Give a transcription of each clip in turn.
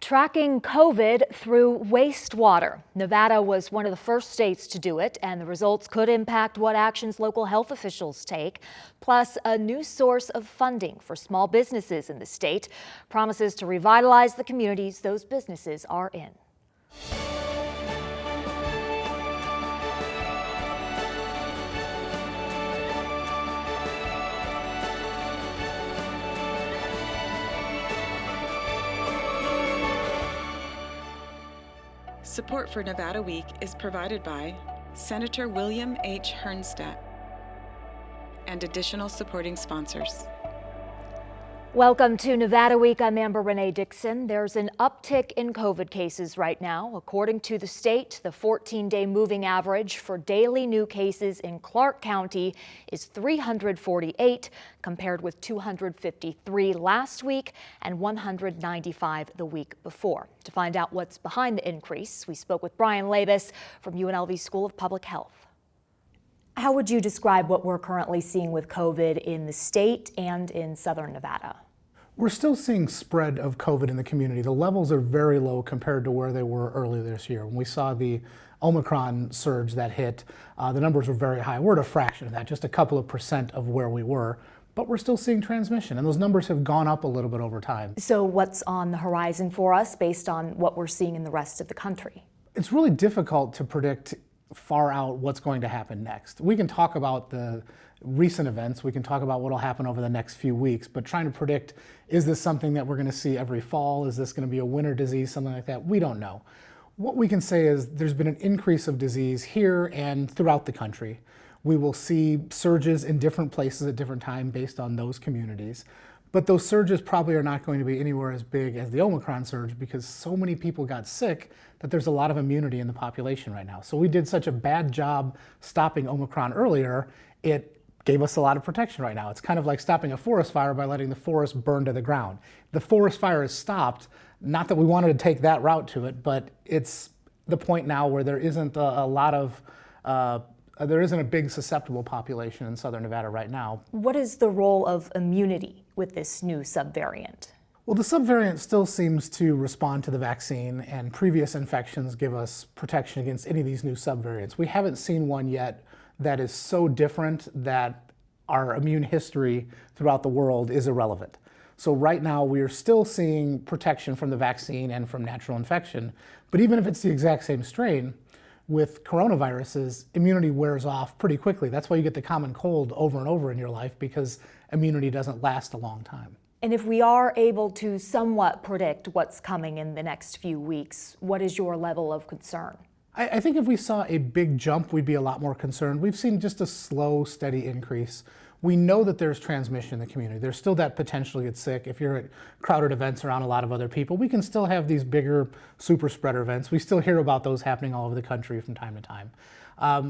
Tracking COVID through wastewater. Nevada was one of the first states to do it, and the results could impact what actions local health officials take. Plus, a new source of funding for small businesses in the state promises to revitalize the communities those businesses are in. Support for Nevada Week is provided by Senator William H. Hernstat and additional supporting sponsors. Welcome to Nevada Week. I'm Amber Renee Dixon. There's an uptick in COVID cases right now. According to the state, the 14-day moving average for daily new cases in Clark County is 348, compared with 253 last week and 195 the week before. To find out what's behind the increase, we spoke with Brian Labus from UNLV School of Public Health. How would you describe what we're currently seeing with COVID in the state and in southern Nevada? We're still seeing spread of COVID in the community. The levels are very low compared to where they were earlier this year. When we saw the Omicron surge that hit, the numbers were very high. We're at a fraction of that, just a couple of % of where we were, but we're still seeing transmission, and those numbers have gone up a little bit over time. So what's on the horizon for us based on what we're seeing in the rest of the country? It's really difficult to predict far out what's going to happen next. We can talk about the recent events, we can talk about what will happen over the next few weeks, but trying to predict, is this something that we're going to see every fall? Is this going to be a winter disease, something like that? We don't know. What we can say is there's been an increase of disease here and throughout the country. We will see surges in different places at different times based on those communities. But those surges probably are not going to be anywhere as big as the Omicron surge because so many people got sick that there's a lot of immunity in the population right now. So we did such a bad job stopping Omicron earlier, it gave us a lot of protection right now. It's kind of like stopping a forest fire by letting the forest burn to the ground. The forest fire is stopped, not that we wanted to take that route to it, but it's the point now where there isn't there isn't a big susceptible population in southern Nevada right now. What is the role of immunity with this new subvariant? Well, the subvariant still seems to respond to the vaccine, and previous infections give us protection against any of these new subvariants. We haven't seen one yet that is so different that our immune history throughout the world is irrelevant. So right now we are still seeing protection from the vaccine and from natural infection, but even if it's the exact same strain, with coronaviruses, immunity wears off pretty quickly. That's why you get the common cold over and over in your life, because immunity doesn't last a long time. And if we are able to somewhat predict what's coming in the next few weeks, what is your level of concern? I think if we saw a big jump, we'd be a lot more concerned. We've seen just a slow, steady increase. We know that there's transmission in the community. There's still that potential to get sick. If you're at crowded events around a lot of other people, we can still have these bigger super spreader events. We still hear about those happening all over the country from time to time.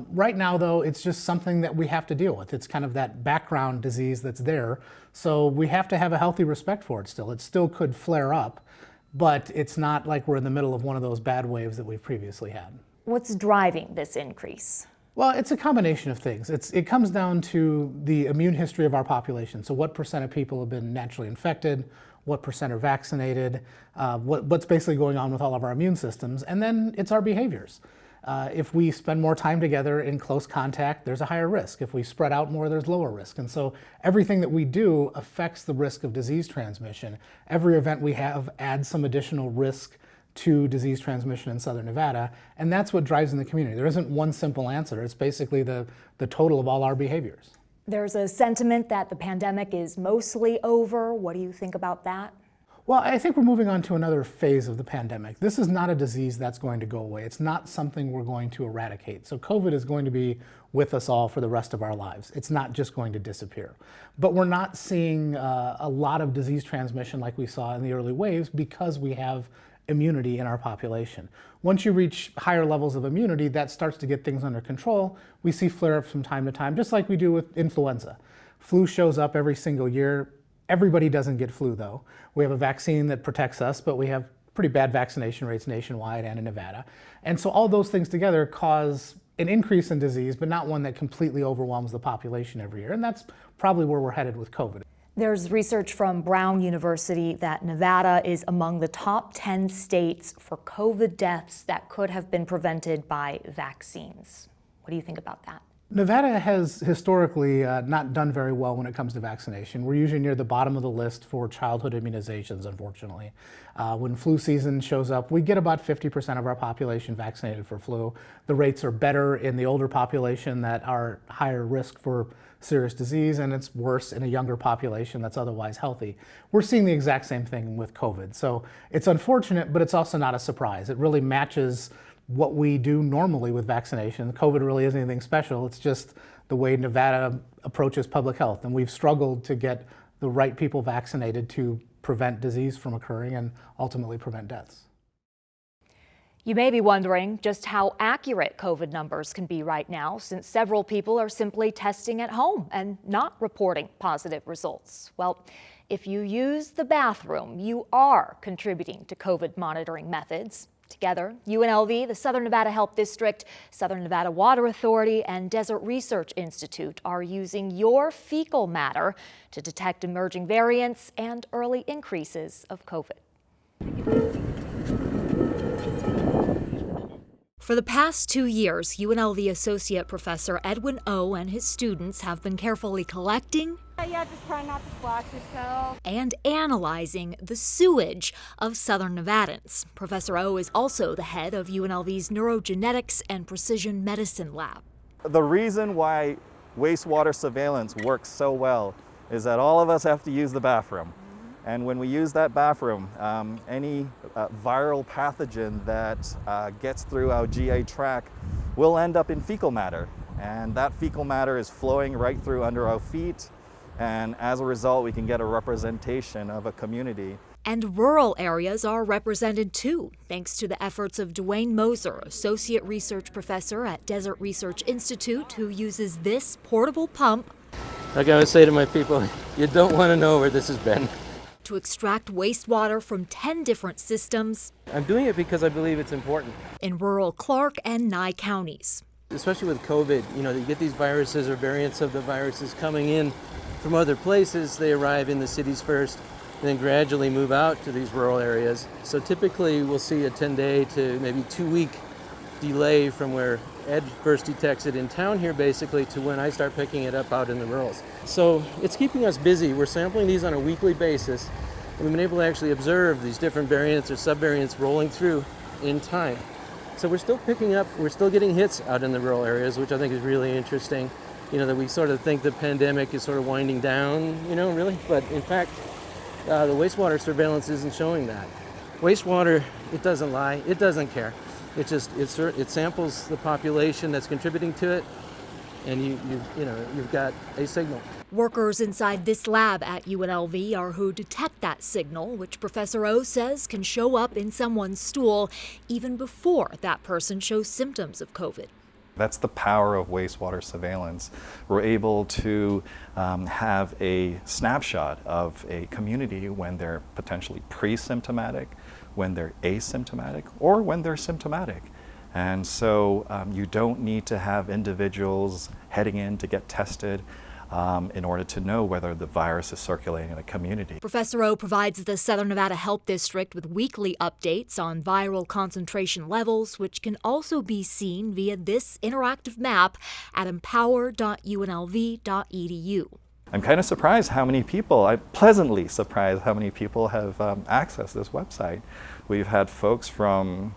Right now, though, it's just something that we have to deal with. It's kind of that background disease that's there. So we have to have a healthy respect for it still. It still could flare up, but it's not like we're in the middle of one of those bad waves that we've previously had. What's driving this increase? Well, it's a combination of things. It comes down to the immune history of our population. So what % of people have been naturally infected, what % are vaccinated, what's basically going on with all of our immune systems, and then it's our behaviors. If we spend more time together in close contact, there's a higher risk. If we spread out more, there's lower risk. And so everything that we do affects the risk of disease transmission. Every event we have adds some additional risk to disease transmission in southern Nevada, and that's what drives in the community. There isn't one simple answer. It's basically the total of all our behaviors. There's a sentiment that the pandemic is mostly over. What do you think about that? Well, I think we're moving on to another phase of the pandemic. This is not a disease that's going to go away. It's not something we're going to eradicate. So COVID is going to be with us all for the rest of our lives. It's not just going to disappear. But we're not seeing a lot of disease transmission like we saw in the early waves because we have immunity in our population. Once you reach higher levels of immunity, that starts to get things under control. We see flare-ups from time to time, just like we do with influenza. Flu shows up every single year. Everybody doesn't get flu, though. We have a vaccine that protects us, but we have pretty bad vaccination rates nationwide and in Nevada. And so all those things together cause an increase in disease, but not one that completely overwhelms the population every year. And that's probably where we're headed with COVID. There's research from Brown University that Nevada is among the top 10 states for COVID deaths that could have been prevented by vaccines. What do you think about that? Nevada has historically not done very well when it comes to vaccination. We're usually near the bottom of the list for childhood immunizations, unfortunately. When flu season shows up, we get about 50% of our population vaccinated for flu. The rates are better in the older population that are higher risk for serious disease, and it's worse in a younger population that's otherwise healthy. We're seeing the exact same thing with COVID. So it's unfortunate, but it's also not a surprise. It really matches what we do normally with vaccination. COVID really isn't anything special. It's just the way Nevada approaches public health. And we've struggled to get the right people vaccinated to prevent disease from occurring and ultimately prevent deaths. You may be wondering just how accurate COVID numbers can be right now, since several people are simply testing at home and not reporting positive results. Well, if you use the bathroom, you are contributing to COVID monitoring methods. Together, UNLV, the Southern Nevada Health District, Southern Nevada Water Authority, and Desert Research Institute are using your fecal matter to detect emerging variants and early increases of COVID. For the past 2 years, UNLV Associate Professor Edwin O. and his students have been carefully collecting just try not to splash yourself. And analyzing the sewage of Southern Nevadans. Professor O is also the head of UNLV's Neurogenetics and Precision Medicine Lab. The reason why wastewater surveillance works so well is that all of us have to use the bathroom. And when we use that bathroom, any viral pathogen that gets through our GI tract will end up in fecal matter. And that fecal matter is flowing right through under our feet. And as a result, we can get a representation of a community. And rural areas are represented too, thanks to the efforts of Dwayne Moser, Associate Research Professor at Desert Research Institute, who uses this portable pump. Like I always say to my people, you don't want to know where this has been. To extract wastewater from 10 different systems. I'm doing it because I believe it's important. In rural Clark and Nye counties. Especially with COVID, you get these viruses or variants of the viruses coming in from other places. They arrive in the cities first, and then gradually move out to these rural areas. So typically we'll see a 10-day to maybe 2-week delay from where Ed first detects it in town here basically to when I start picking it up out in the rurals. So it's keeping us busy. We're sampling these on a weekly basis. And we've been able to actually observe these different variants or subvariants rolling through in time. So we're still picking up, we're still getting hits out in the rural areas, which I think is really interesting. That we sort of think the pandemic is sort of winding down, really. But in fact, the wastewater surveillance isn't showing that. Wastewater, it doesn't lie, it doesn't care. It samples the population that's contributing to it, and you've got a signal. Workers inside this lab at UNLV are who detect that signal, which Professor O says can show up in someone's stool even before that person shows symptoms of COVID. That's the power of wastewater surveillance. We're able to have a snapshot of a community when they're potentially pre-symptomatic, when they're asymptomatic, or when they're symptomatic. And so you don't need to have individuals heading in to get tested in order to know whether the virus is circulating in a community. Professor O provides the Southern Nevada Health District with weekly updates on viral concentration levels, which can also be seen via this interactive map at empower.unlv.edu. I'm kind of surprised how many people, I'm pleasantly surprised how many people have accessed this website. We've had folks from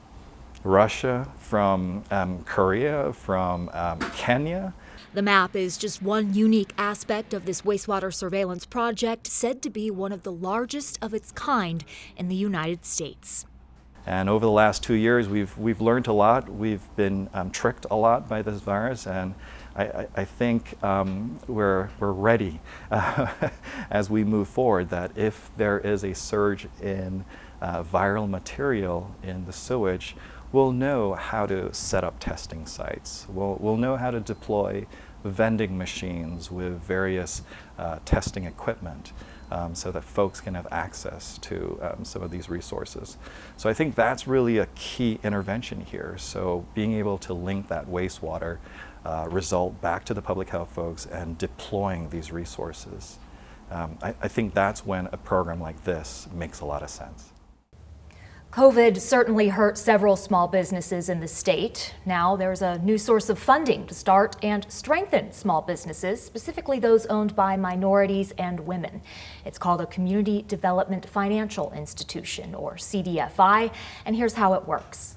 Russia, from Korea, from Kenya. The map is just one unique aspect of this wastewater surveillance project, said to be one of the largest of its kind in the United States. And over the last 2 years, we've learned a lot. We've been tricked a lot by this virus, and I think we're ready as we move forward, that if there is a surge in viral material in the sewage, we'll know how to set up testing sites. We'll know how to deploy vending machines with various testing equipment so that folks can have access to some of these resources. So I think that's really a key intervention here. So being able to link that wastewater result back to the public health folks and deploying these resources. I think that's when a program like this makes a lot of sense. COVID certainly hurt several small businesses in the state. Now there's a new source of funding to start and strengthen small businesses, specifically those owned by minorities and women. It's called a Community Development Financial Institution, or CDFI, and here's how it works.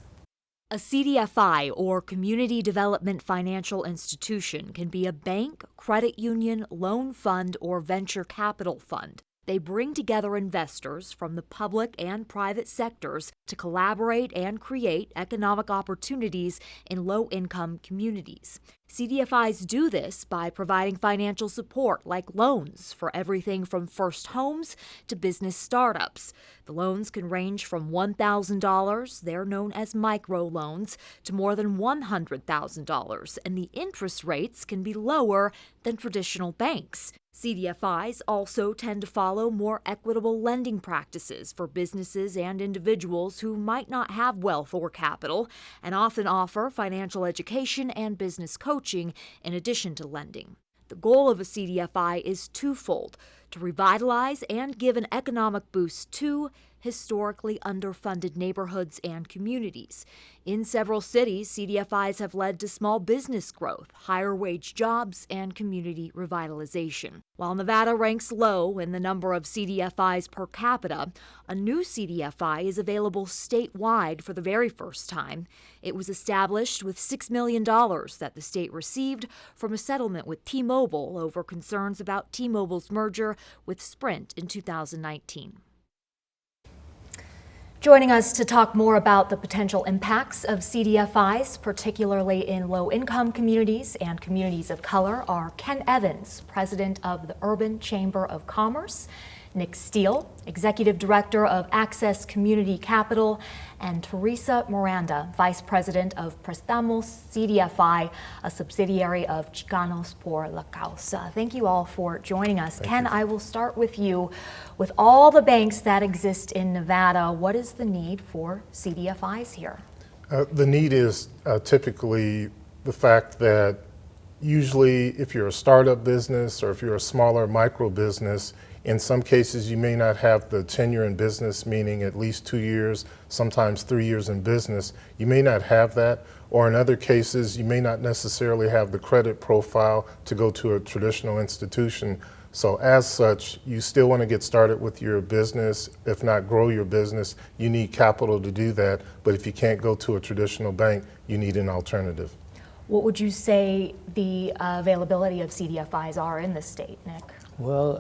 A CDFI, or Community Development Financial Institution, can be a bank, credit union, loan fund, or venture capital fund. They bring together investors from the public and private sectors to collaborate and create economic opportunities in low-income communities. CDFIs do this by providing financial support like loans for everything from first homes to business startups. The loans can range from $1,000, they're known as microloans, to more than $100,000, and the interest rates can be lower than traditional banks. CDFIs also tend to follow more equitable lending practices for businesses and individuals who might not have wealth or capital, and often offer financial education and business coaching in addition to lending. The goal of a CDFI is twofold: to revitalize and give an economic boost to historically underfunded neighborhoods and communities. In several cities, CDFIs have led to small business growth, higher wage jobs, and community revitalization. While Nevada ranks low in the number of CDFIs per capita, a new CDFI is available statewide for the very first time. It was established with $6 million that the state received from a settlement with T-Mobile over concerns about T-Mobile's merger with Sprint in 2019. Joining us to talk more about the potential impacts of CDFIs, particularly in low-income communities and communities of color, are Ken Evans, president of the Urban Chamber of Commerce, Nick Steele, executive director of Access Community Capital, and Teresa Miranda, vice president of Prestamos CDFI, a subsidiary of Chicanos por la Causa. Thank you all for joining us. Ken, I will start with you. With all the banks that exist in Nevada, what is the need for CDFIs here? The need is typically the fact that usually if you're a startup business or if you're a smaller micro business, in some cases you may not have the tenure in business, meaning at least 2 years, sometimes 3 years in business. You may not have that, or in other cases you may not necessarily have the credit profile to go to a traditional institution. So as such, you still want to get started with your business. If not grow your business, you need capital to do that. But if you can't go to a traditional bank, you need an alternative. What would you say the availability of CDFIs are in the state, Nick? Well,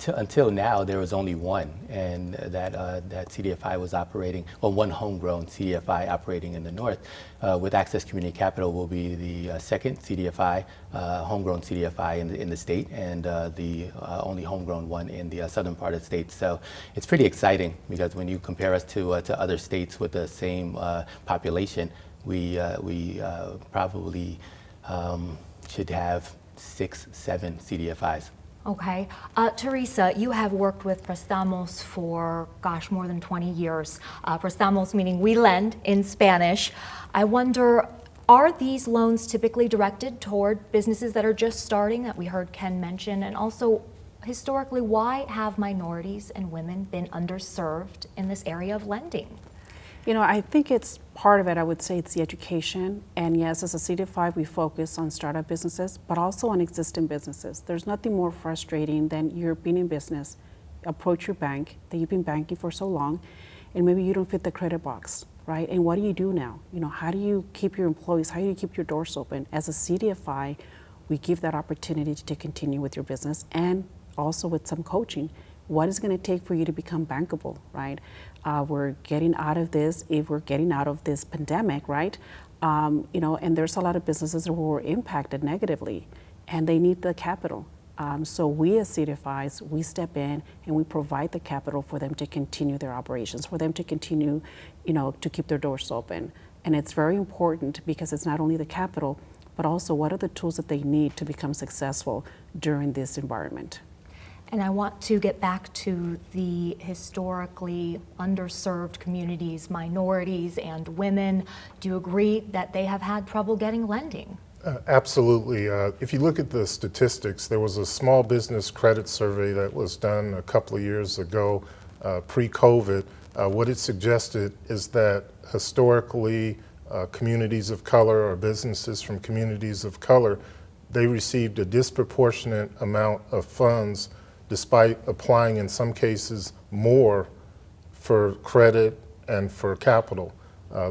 until now, there was only one, and that CDFI was operating, well, one homegrown CDFI operating in the north. With Access Community Capital will be the second CDFI, homegrown CDFI in the state, and the only homegrown one in the southern part of the state. So it's pretty exciting because when you compare us to other states with the same population, we probably should have 6-7 CDFIs. Okay. Teresa, you have worked with Prestamos for, more than 20 years. Prestamos meaning we lend in Spanish. I wonder, are these loans typically directed toward businesses that are just starting, that we heard Ken mention? And also, historically, why have minorities and women been underserved in this area of lending? You know, I think it's part of it. I would say it's the education. And yes, as a CDFI, we focus on startup businesses, but also on existing businesses. There's nothing more frustrating than you're being in business, approach your bank that you've been banking for so long, and maybe you don't fit the credit box, right? And what do you do now? You know, how do you keep your employees? How do you keep your doors open? As a CDFI, we give that opportunity to continue with your business and also with some coaching. What is going to take for you to become bankable, right? We're getting out of this, if we're getting out of this pandemic, right? And there's a lot of businesses that were impacted negatively and they need the capital. So we as CDFIs, we step in and we provide the capital for them to continue their operations, for them to continue, to keep their doors open. And it's very important because it's not only the capital, but also what are the tools that they need to become successful during this environment. And I want to get back to the historically underserved communities, minorities and women. Do you agree that they have had trouble getting lending? Absolutely. If you look at the statistics, there was a small business credit survey that was done a couple of years ago, pre-COVID. What it suggested is that historically, communities of color or businesses from communities of color, they received a disproportionate amount of funds despite applying in some cases more for credit and for capital.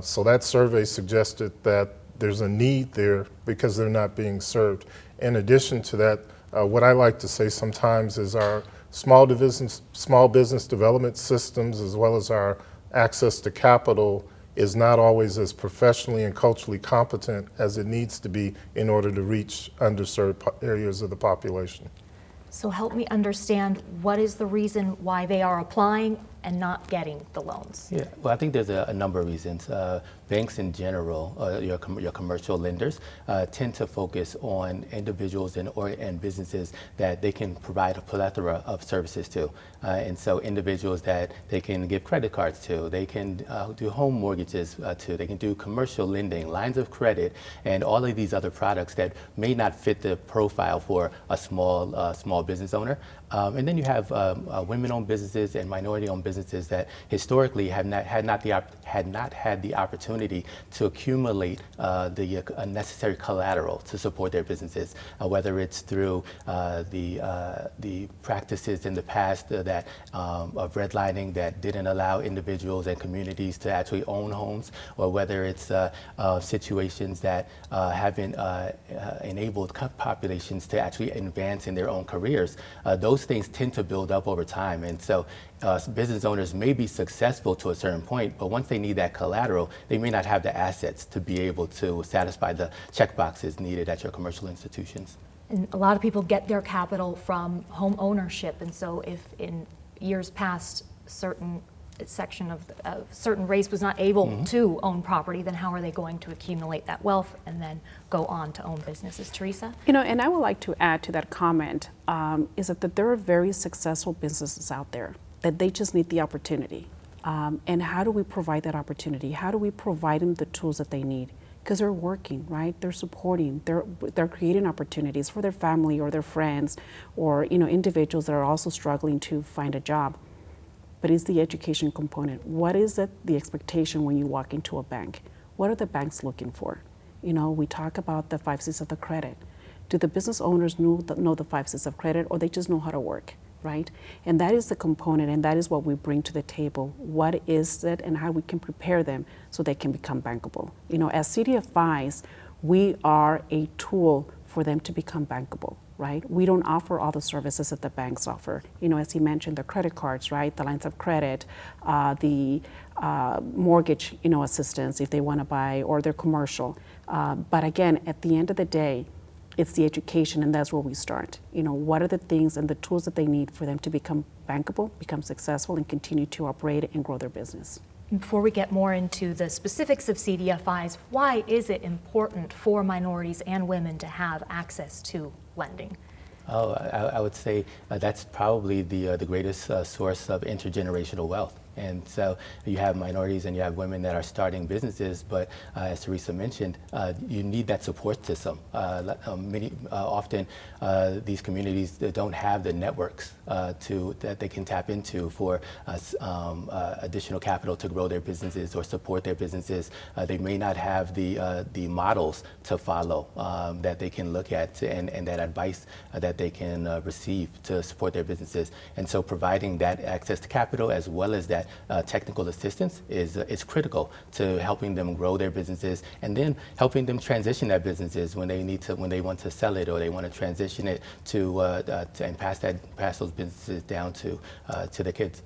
So that survey suggested that there's a need there because they're not being served. In addition to that, what I like to say sometimes is our small business development systems, as well as our access to capital, is not always as professionally and culturally competent as it needs to be in order to reach underserved areas of the population. So help me understand, what is the reason why they are applying and not getting the loans? Yeah, well, I think there's a number of reasons. Banks in general, your commercial lenders, tend to focus on individuals and businesses that they can provide a plethora of services to. And so individuals that they can give credit cards to, they can do home mortgages to, they can do commercial lending, lines of credit, and all of these other products that may not fit the profile for a small business owner. And then you have women-owned businesses and minority-owned businesses that historically had not had the opportunity to accumulate the necessary collateral to support their businesses, whether it's through the practices in the past of redlining that didn't allow individuals and communities to actually own homes, or whether it's situations that haven't enabled populations to actually advance in their own careers. Those things tend to build up over time, and so business owners may be successful to a certain point, but once they need that collateral, they may not have the assets to be able to satisfy the checkboxes needed at your commercial institutions. And a lot of people get their capital from home ownership, and so if in years past certain section of certain race was not able to own property, then how are they going to accumulate that wealth and then go on to own businesses? Teresa? You know, and I would like to add to that comment, is that there are very successful businesses out there that they just need the opportunity. And how do we provide that opportunity? How do we provide them the tools that they need? Because they're working, right? They're supporting, they're creating opportunities for their family or their friends, or individuals that are also struggling to find a job. But it's the education component. What is it, the expectation when you walk into a bank? What are the banks looking for? We talk about the 5 C's of the credit. Do the business owners know the 5 C's of credit, or they just know how to work, right? And that is the component, and that is what we bring to the table. What is it, and how we can prepare them so they can become bankable. As CDFIs, we are a tool for them to become bankable, right? We don't offer all the services that the banks offer. As he mentioned, the credit cards, right? The lines of credit, the mortgage, assistance if they want to buy, or their commercial. But again, at the end of the day, it's the education, and that's where we start. What are the things and the tools that they need for them to become bankable, become successful, and continue to operate and grow their business? Before we get more into the specifics of CDFIs, why is it important for minorities and women to have access to lending? Oh, I would say that's probably the greatest source of intergenerational wealth. And so you have minorities and you have women that are starting businesses, but as Teresa mentioned, you need that support system. Often these communities don't have the networks that they can tap into for additional capital to grow their businesses or support their businesses. They may not have the models to follow that they can look at, and that advice that they can receive to support their businesses. And so providing that access to capital as well as that technical assistance is critical to helping them grow their businesses, and then helping them transition their businesses when they want to sell it, or they want to transition it and pass those businesses down to the kids.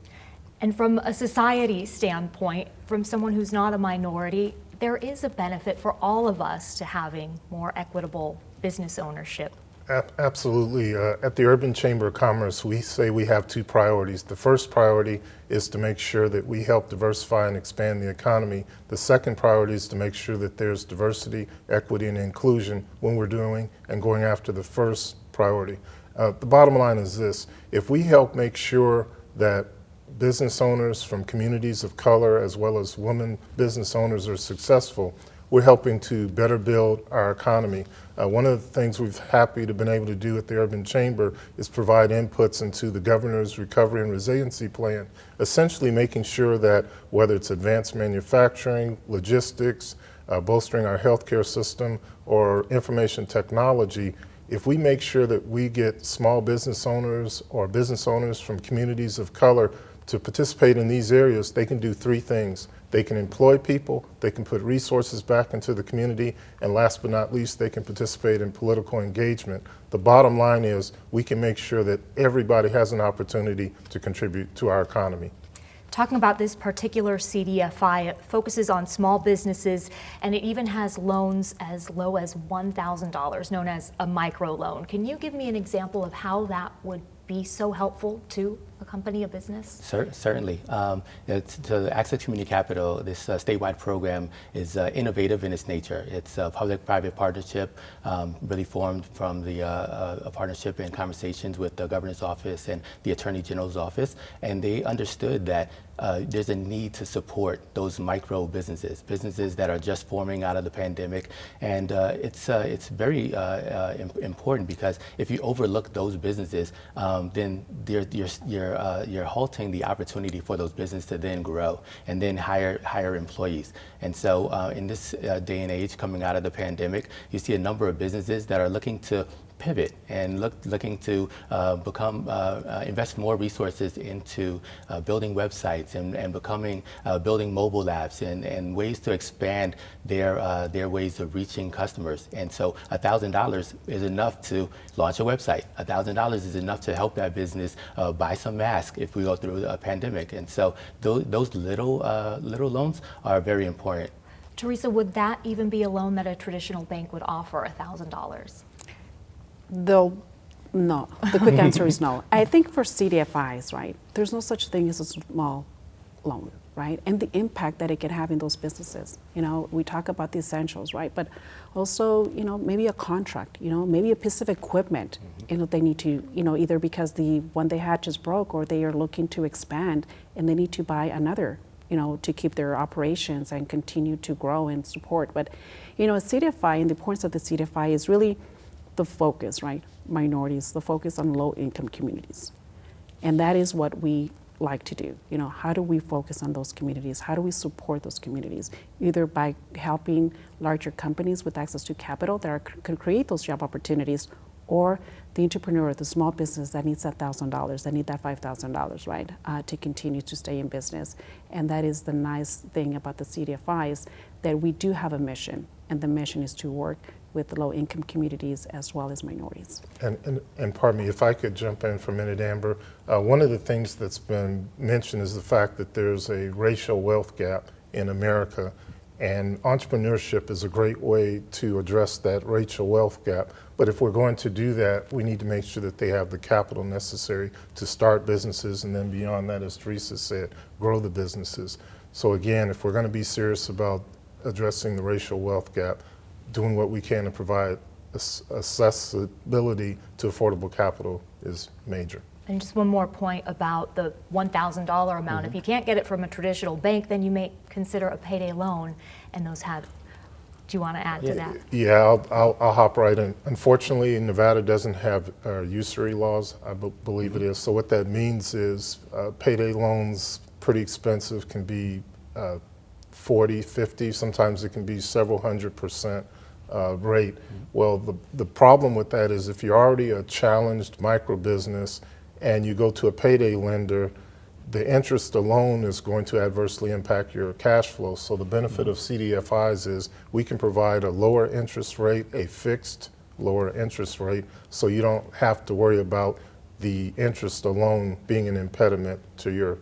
And from a society standpoint, from someone who's not a minority, there is a benefit for all of us to having more equitable business ownership. Absolutely. At the Urban Chamber of Commerce, we say we have 2 priorities. The first priority is to make sure that we help diversify and expand the economy. The second priority is to make sure that there's diversity, equity, and inclusion when we're doing and going after the first priority. The bottom line is this: if we help make sure that business owners from communities of color as well as women business owners are successful, we're helping to better build our economy. One of the things we've happy to have been able to do at the Urban Chamber is provide inputs into the Governor's Recovery and Resiliency Plan, essentially making sure that whether it's advanced manufacturing, logistics, bolstering our healthcare system, or information technology, if we make sure that we get small business owners or business owners from communities of color to participate in these areas, they can do three things. They can employ people, they can put resources back into the community, and last but not least, they can participate in political engagement. The bottom line is we can make sure that everybody has an opportunity to contribute to our economy. Talking about this particular CDFI, it focuses on small businesses, and it even has loans as low as $1,000, known as a micro loan. Can you give me an example of how that would be so helpful to a company, a business? Certainly. To access community capital, this statewide program is innovative in its nature. It's a public-private partnership, really formed from a partnership and conversations with the governor's office and the attorney general's office, and they understood that there's a need to support those micro businesses that are just forming out of the pandemic, and it's very important, because if you overlook those businesses, then you're halting the opportunity for those businesses to then grow and then hire employees. And so in this day and age coming out of the pandemic, you see a number of businesses that are looking to pivot and looking to invest more resources into building websites and building mobile apps and ways to expand their ways of reaching customers. And so $1,000 is enough to launch a website. $1,000 is enough to help that business buy some masks if we go through a pandemic. And so those little loans are very important. Teresa, would that even be a loan that a traditional bank would offer, $1,000? No. The quick answer is no. I think for CDFIs, right, there's no such thing as a small loan, right? And the impact that it can have in those businesses. You know, we talk about the essentials, right? But also, you know, maybe a contract, you know, maybe a piece of equipment, you know, they need to, you know, either because the one they had just broke, or they are looking to expand and they need to buy another, you know, to keep their operations and continue to grow and support. But, you know, a CDFI, and the importance of the CDFI is really the focus, right? Minorities, the focus on low-income communities. And that is what we like to do. You know, how do we focus on those communities? How do we support those communities? Either by helping larger companies with access to capital that can create those job opportunities, or the entrepreneur, the small business that needs that $1,000, that need that $5,000, right, to continue to stay in business. And that is the nice thing about the CDFIs, that we do have a mission, and the mission is to work with low-income communities as well as minorities. And pardon me, if I could jump in for a minute, Amber. One of the things that's been mentioned is the fact that there's a racial wealth gap in America, and entrepreneurship is a great way to address that racial wealth gap. But if we're going to do that, we need to make sure that they have the capital necessary to start businesses, and then beyond that, as Teresa said, grow the businesses. So again, if we're going to be serious about addressing the racial wealth gap, doing what we can to provide accessibility to affordable capital is major. And just one more point about the $1,000 amount. If you can't get it from a traditional bank, then you may consider a payday loan, and those have. Do you want to add to that? Yeah, I'll hop right in. Unfortunately, Nevada doesn't have usury laws, I believe it is. So what that means is payday loans, pretty expensive, can be 40, 50, sometimes it can be several 100% rate. Well, the problem with that is if you're already a challenged micro business and you go to a payday lender, the interest alone is going to adversely impact your cash flow. So the benefit of CDFIs is we can provide a lower interest rate, a fixed lower interest rate, so you don't have to worry about the interest alone being an impediment to your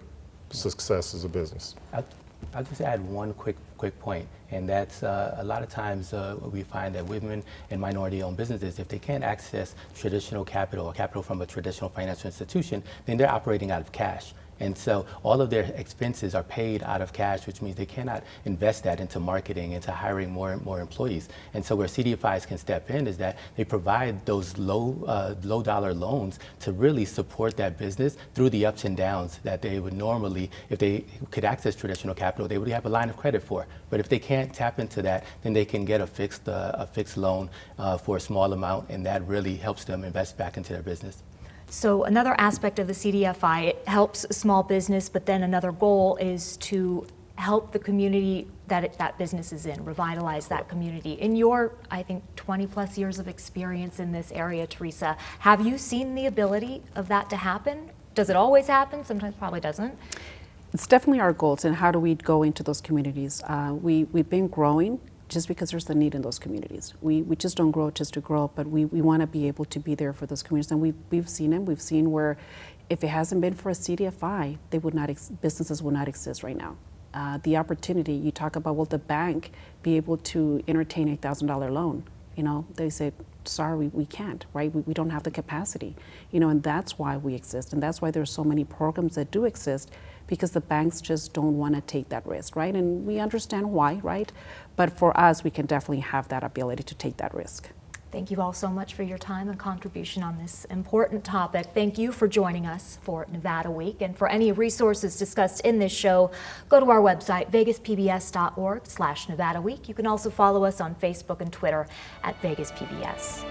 success as a business. I'll just add one quick point, and that's a lot of times we find that women and minority-owned businesses, if they can't access traditional capital or capital from a traditional financial institution, then they're operating out of cash. And so all of their expenses are paid out of cash, which means they cannot invest that into marketing, into hiring more and more employees. And so where CDFIs can step in is that they provide those low dollar loans to really support that business through the ups and downs that they would normally, if they could access traditional capital, they would have a line of credit for. But if they can't tap into that, then they can get a fixed loan for a small amount, and that really helps them invest back into their business. So another aspect of the CDFI, it helps small business, but then another goal is to help the community that business is in, revitalize that community. In your, I think, 20 plus years of experience in this area, Teresa, have you seen the ability of that to happen? Does it always happen? Sometimes probably doesn't. It's definitely our goals, and how do we go into those communities? We've been growing just because there's the need in those communities. We just don't grow just to grow, but we want to be able to be there for those communities. And we've seen them. We've seen where if it hasn't been for a CDFI, businesses would not exist right now. The opportunity, you talk about, will the bank be able to entertain a $1,000 loan? You know, they say, sorry, we can't, right? We don't have the capacity, you know, and that's why we exist. And that's why there's so many programs that do exist, because the banks just don't want to take that risk, right? And we understand why, right? But for us, we can definitely have that ability to take that risk. Thank you all so much for your time and contribution on this important topic. Thank you for joining us for Nevada Week. And for any resources discussed in this show, go to our website, vegaspbs.org/Nevada Week. You can also follow us on Facebook and Twitter at VegasPBS.